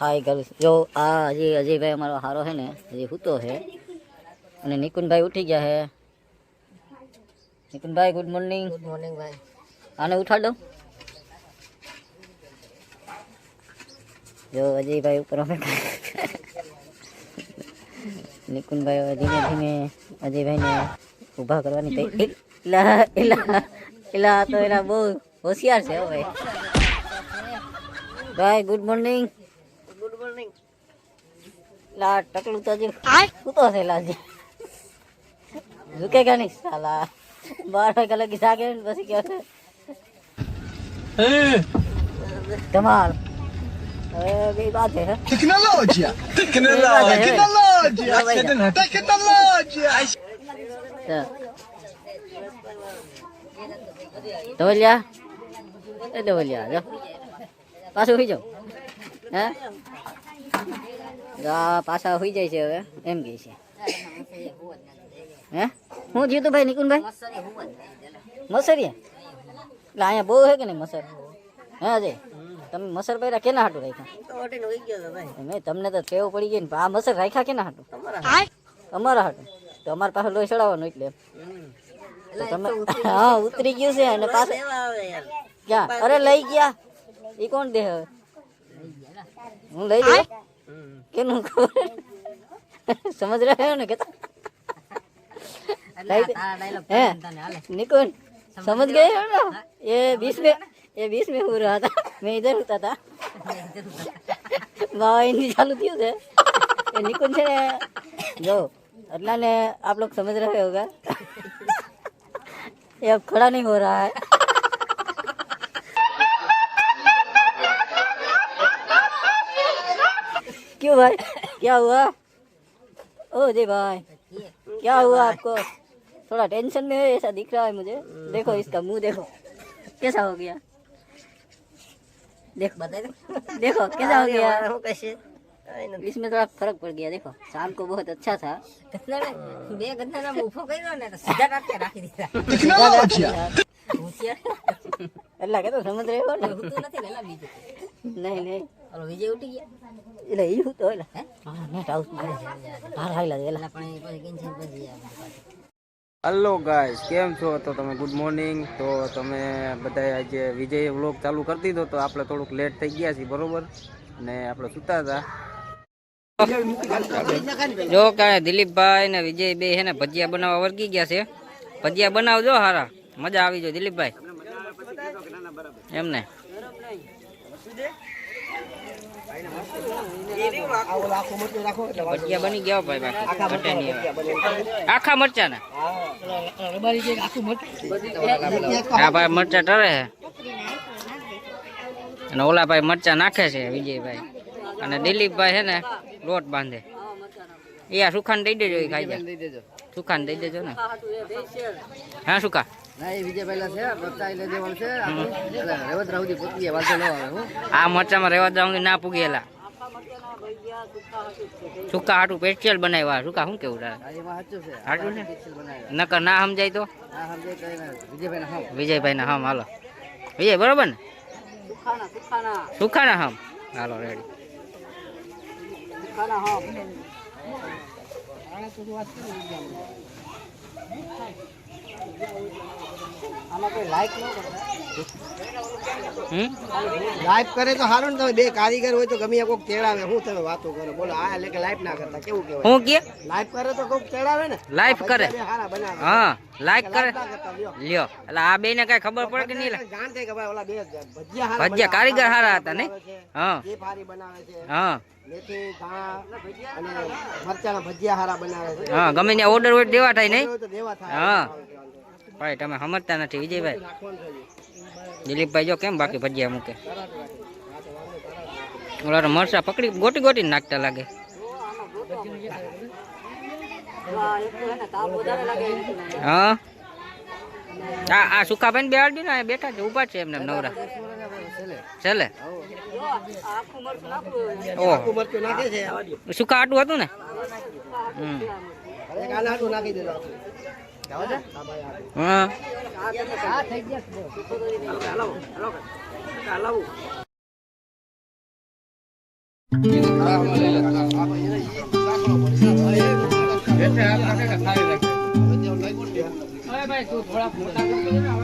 હાય girls જો આ હજી અજયભાઈ અમારો હારો છે ને હજી સૂતો છે અને નિકુંજભાઈ ઉઠી ગયા છે. નિકુંજભાઈ ગુડ મોર્નિંગ. ગુડ મોર્નિંગ ભાઈ. આને ઉઠાડ દઉં. જો અજયભાઈ ઉપર અમે નિકુંજભાઈ ધીમે ધીમે અજયભાઈને ઊભા કરવાની તૈયારી. એલા તો એના બહુ હોશિયાર છે ભાઈ. ભાઈ ગુડ મોર્નિંગ. Good morning. લા ટકલું તો હજી સૂતો છે લાજી. ઝુકેગા નહીં સાલા. 12 વાગ્યા લગી જાગે ને પછી કે ધમાલ. બે બાત है टेक्नोलॉजी ધવલિયા એ ધવલિયા જો પાછું સુઈ જાવ. હે પાછા સુઈ જાય છે હવે એમ કહે છે. હે હું જીતું ભાઈ નિકુંજભાઈ મસરિયા એટલે અહીંયા બહુ હે કે નહીં મસર? હે અજય તમે મસર પહેર્યા કેના હાટું રાખ્યા? મેં તમને તો ટેવ પડી ગઈ ને આ મસર રાખ્યા કેના હાટું? અમારા હાટું તો અમારા પાસે લોહી ચડાવવાનું એટલે તમે હા ઉતરી ગયું છે અને પાછું ક્યાં? અરે લઈ ગયા એ કોણ દે હવે? હું લઈ ગયો કેનું ખબર સમજ રહ્યો ને કે निकुंज समझ गए हो ना? ये बीच में हो रहा था. मैं इधर होता था. बाबा इनकी चालू थी उधर. ये निकुंज है जो अल्लाह ने आप लोग समझ रहे होगा. ये अब खड़ा नहीं हो रहा है. क्यों भाई क्या हुआ? ओ जय भाई क्या हुआ आपको? थोड़ा टेंशन में है ऐसा दिख रहा है मुझे. देखो इसका मुंह देखो कैसा हो गया. देखो देखो कैसा हो गया. इसमें थोड़ा फर्क पड़ गया. देखो शाम को बहुत अच्छा था. अल्लाह के तो समझ रहे हो ना? नहीं नहीं विजय उठी गया એટલે ઈ હું તો એટલે હા નેટ આઉટ બહાર આઈલા દેલા પણ પછી કેન્સલ કરી દીધા. હેલો ગાઈસ કેમ છો? તો તમે ગુડ મોર્નિંગ. તો તમે બધા આજે વિજય વ્લોગ ચાલુ કરી દીધો તો આપણે થોડુંક લેટ થઈ ગયા છીએ બરોબર અને આપણે સુતા હતા. જો કાંઈ દિલીપભાઈ ને વિજય બે હે ને ભજીયા બનાવવા વર્ગી ગયા છે. ભજીયા બનાવજો હારા મજા આવી જાય દિલીપભાઈ એમને. ભજીયા બની ગયા ભાઈ બાકી આખા મરચા ના હા ભાઈ મરચા ટરે છે અને ઓલા ભાઈ મરચા નાખે છે વિજયભાઈ અને દિલીપભાઈ છે ને લોટ બાંધે. એ આ સુખાન દઈ દેજો એ ખાઈ જાય. સુખાન દઈ દેજો ને. હા સુખા આ મરચામાં રેવા દઉં ના પૂગેલા સુકા હાટું સ્પેશિયલ બનાવ્યા. સુકા શું કેવું તારે? હાટું છે નકર ના સમજાય તો વિજયભાઈ ના હમ હાલો. વિજય બરોબર ને? સુખાના હમ હાલો રેડી. લાઈવ કરે તો સારું ને. તમે બે કારીગર હોય તો ગમે કોઈક તેડાવે. હું તમે વાતો કરો બોલો આ એટલે કે લાઈવ ના કરતા કેવું કહેવાય? હું કે લાઈવ કરે તો કોઈક તેડાવે ને. લાઈવ કરે હા લાઈક કરે લ્યો લ્યો એટલે આ બે ને કઈ ખબર પડે કે નહીં? જાણ થાય કે ભાઈ ઓલા બે ભજીયા ભજીયા કારીગર હારા હતા ને. હા જે ફારી બનાવે છે હા મેથી ધાણા અને મરચાના ભજીયા હારા બનાવે છે. હા ગમે ત્યાં ઓર્ડર હોય દેવા થાય નહીં. તો દેવા થાય. હા ભાઈ તમે સમજતા નથી વિજયભાઈ. દિલીપભાઈ જો કેમ બાકી ભજીયા મૂકે. ઓલા મરચા પકડી ગોટી ગોટી નાખતા લાગે. હા આ સુખાભાઈ ને બેહાડજો ને બેઠા છે ઉભા છે એમને નવરા ચાલે. ઓહો સુખા આટું હતું ને. હા ભાઈ તું થોડા મોટા